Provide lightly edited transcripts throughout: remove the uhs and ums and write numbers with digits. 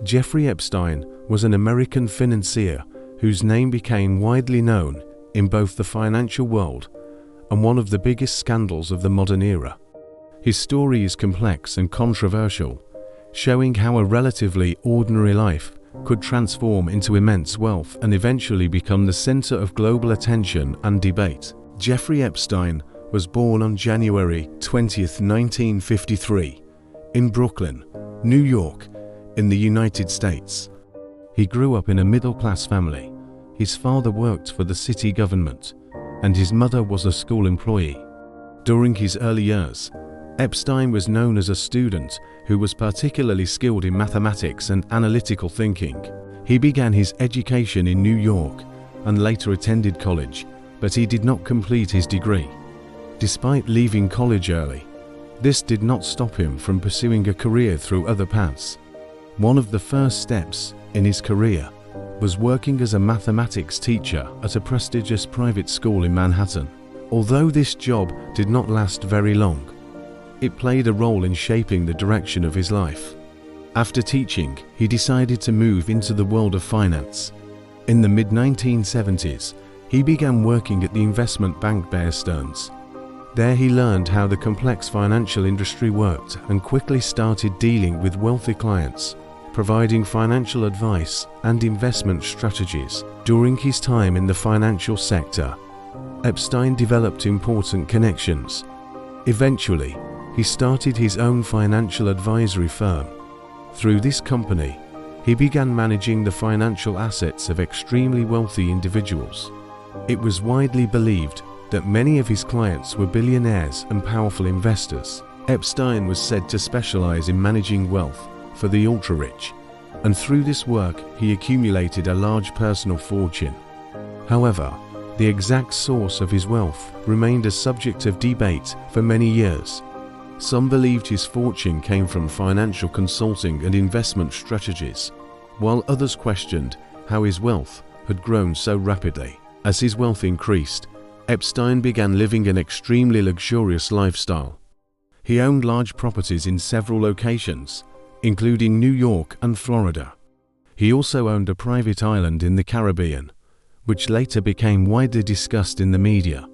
Jeffrey Epstein was an American financier whose name became widely known in both the financial world and one of the biggest scandals of the modern era. His story is complex and controversial, showing how a relatively ordinary life could transform into immense wealth and eventually become the center of global attention and debate. Jeffrey Epstein was born on January 20, 1953, in Brooklyn, New York, in the United States. He grew up in a middle-class family. His father worked for the city government, and his mother was a school employee. During his early years, Epstein was known as a student who was particularly skilled in mathematics and analytical thinking. He began his education in New York and later attended college, but he did not complete his degree. Despite leaving college early, this did not stop him from pursuing a career through other paths. One of the first steps in his career was working as a mathematics teacher at a prestigious private school in Manhattan. Although this job did not last very long, it played a role in shaping the direction of his life. After teaching, he decided to move into the world of finance. In the mid-1970s, he began working at the investment bank Bear Stearns. There he learned how the complex financial industry worked and quickly started dealing with wealthy clients, providing financial advice and investment strategies. During his time in the financial sector, Epstein developed important connections. Eventually, he started his own financial advisory firm. Through this company, he began managing the financial assets of extremely wealthy individuals. It was widely believed that many of his clients were billionaires and powerful investors. Epstein was said to specialize in managing wealth for the ultra-rich, and through this work he accumulated a large personal fortune. However, the exact source of his wealth remained a subject of debate for many years. Some believed his fortune came from financial consulting and investment strategies, while others questioned how his wealth had grown so rapidly. As his wealth increased, Epstein began living an extremely luxurious lifestyle. He owned large properties in several locations, including New York and Florida. He also owned a private island in the Caribbean, which later became widely discussed in the media.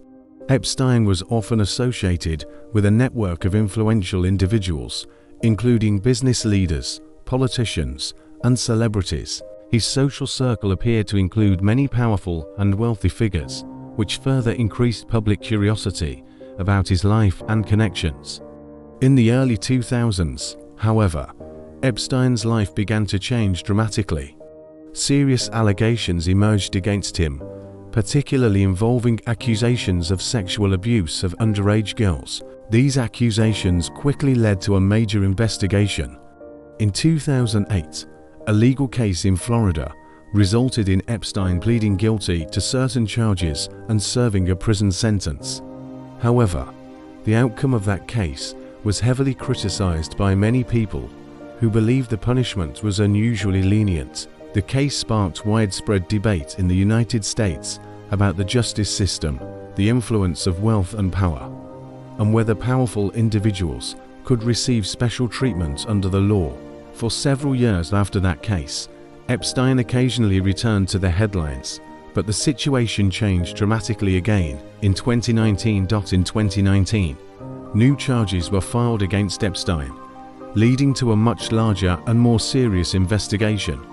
Epstein was often associated with a network of influential individuals, including business leaders, politicians, and celebrities. His social circle appeared to include many powerful and wealthy figures, which further increased public curiosity about his life and connections. In the early 2000s, however, Epstein's life began to change dramatically. Serious allegations emerged against him, particularly involving accusations of sexual abuse of underage girls. These accusations quickly led to a major investigation. In 2008, a legal case in Florida resulted in Epstein pleading guilty to certain charges and serving a prison sentence. However, the outcome of that case was heavily criticized by many people who believed the punishment was unusually lenient. The case sparked widespread debate in the United States about the justice system, the influence of wealth and power, and whether powerful individuals could receive special treatment under the law. For several years after that case, Epstein occasionally returned to the headlines, but the situation changed dramatically again in 2019. In 2019, new charges were filed against Epstein, leading to a much larger and more serious investigation.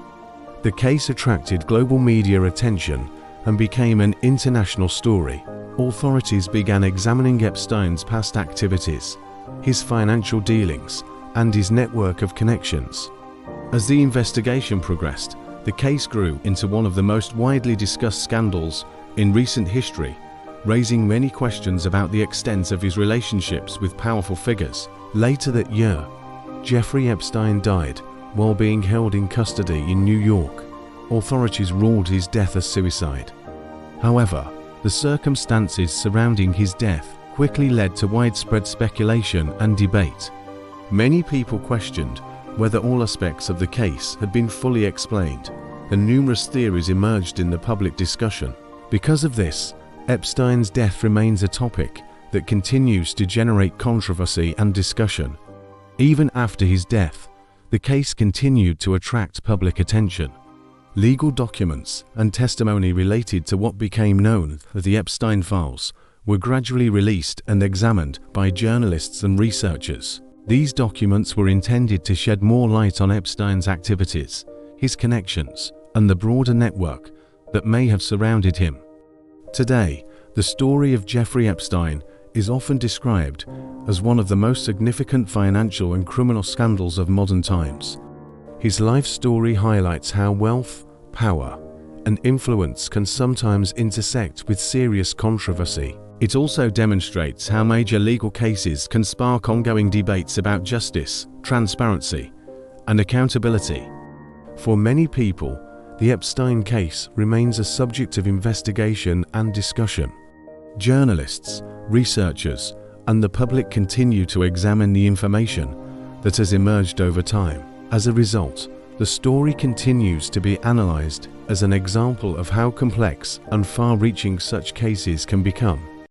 The case attracted global media attention and became an international story. Authorities began examining Epstein's past activities, his financial dealings, and his network of connections. As the investigation progressed, the case grew into one of the most widely discussed scandals in recent history, raising many questions about the extent of his relationships with powerful figures. Later that year, Jeffrey Epstein died while being held in custody in New York. Authorities ruled his death a suicide. However, the circumstances surrounding his death quickly led to widespread speculation and debate. Many people questioned whether all aspects of the case had been fully explained, and numerous theories emerged in the public discussion. Because of this, Epstein's death remains a topic that continues to generate controversy and discussion. Even after his death, the case continued to attract public attention. Legal documents and testimony related to what became known as the Epstein Files were gradually released and examined by journalists and researchers. These documents were intended to shed more light on Epstein's activities, his connections, and the broader network that may have surrounded him. Today, the story of Jeffrey Epstein is often described as one of the most significant financial and criminal scandals of modern times. His life story highlights how wealth, power, and influence can sometimes intersect with serious controversy. It also demonstrates how major legal cases can spark ongoing debates about justice, transparency, and accountability. For many people, the Epstein case remains a subject of investigation and discussion. Journalists, researchers, and the public continue to examine the information that has emerged over time. As a result, the story continues to be analyzed as an example of how complex and far-reaching such cases can become.